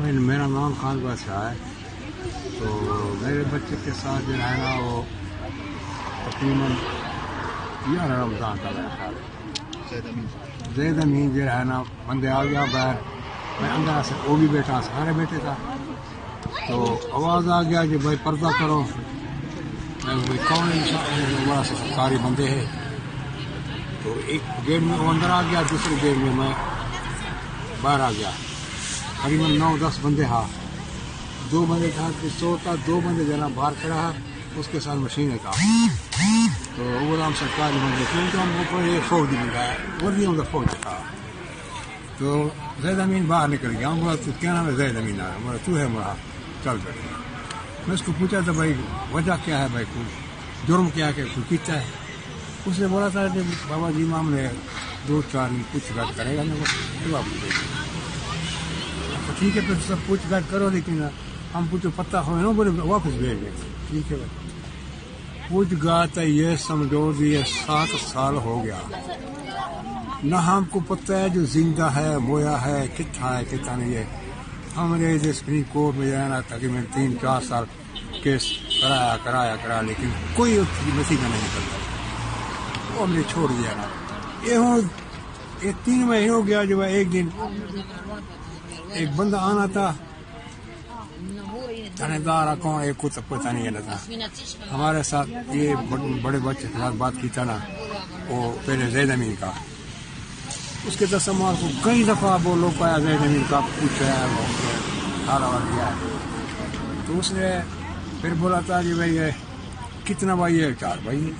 میرا نام خان بادشاہ ہے. تو میرے بچے کے ساتھ جو ہے نا وہ تقریباً 11 رمضان کا میرا خیال ہے. زید امین جو ہے نا بندے آ گیا باہر, میں اندر سے وہ بھی بیٹھا, سارے بیٹھے تھا. تو آواز آ گیا کہ بھائی پردہ کرو. میں بھائی کون بڑا سے سرکاری بندے ہیں. تو ایک گیٹ میں وہ اندر آ گیا, دوسرے گیٹ میں میں باہر آ گیا. تقریباً 9-10 بندے ہاں, 2 بندے تھا پستول کا, 2 بندے جو ہے نا باہر کھڑا ہے, اس کے ساتھ مشین کا. تو وہ نام سرکاری بندے کیونکہ ہم اوپر یہ فوج بھی ہے, وردیوں کا فوج تھا. تو زید امین باہر نکل گیا. ہم بولا تو کیا نام ہے؟ زید امین آیا. بولا تو ہے مرا, چل بیٹھے. میں اس کو پوچھا تھا بھائی وجہ کیا ہے, بھائی کوئی جرم کیا ہے کہ کوئی پیتا ہے. اس نے بولا تھا کہ بابا جی مام نے 2-4 دن پوچھ گچھ کرے گا. ٹھیک ہے پھر سب پوچھ گچھ کرو, لیکن ہم پوچھو پتہ ہوئے نا, بولے واپس بھیج دیں. ٹھیک ہے بھائی, پوچھ گچھ یہ سمجھو یہ 7 سال ہو گیا. نہ ہم کو پتہ ہے جو زندہ ہے مویا ہے کتنا ہے کتنا نہیں ہے. ہم نے سپریم کورٹ میں جانا تقریباً 3-4 سال کیس کرایا, لیکن کوئی نتیجہ نہیں نکلتا. وہ ہم نے چھوڑ دیا نا. یہ 3 مہینے ہو گیا. جو ہے ایک دن ایک بندہ آنا تھا, تھانے دار کون ایک کچھ پتہ نہیں ہے تھا ہمارے ساتھ. یہ بڑے بچے کے ساتھ بات کی تھا نا, وہ پہلے زید امین کا. اس کے تسمار کو کئی دفعہ وہ لوگ آیا, زید امین کا پوچھا ہے, کھانا دیا ہے. تو اس نے پھر بولا تھا کہ بھائی کتنا بھائی ہے؟ 4 بھائی.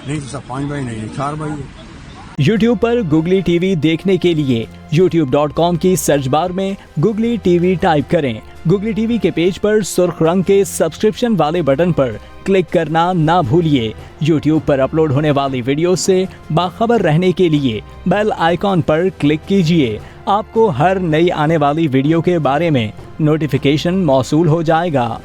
نہیں تو سب 5 بھائی نہیں, 4 بھائی. یوٹیوب پر گوگلی ٹی وی دیکھنے کے لیے youtube.com کی سرچ بار میں گوگلی ٹی وی ٹائپ کریں. گوگلی ٹی وی کے پیج پر سرخ رنگ کے سبسکرپشن والے بٹن پر کلک کرنا نہ بھولیے. یوٹیوب پر اپلوڈ ہونے والی ویڈیو سے باخبر رہنے کے لیے بیل آئیکن پر کلک کیجیے. آپ کو ہر نئی آنے والی ویڈیو کے بارے میں نوٹیفیکیشن موصول ہو جائے گا.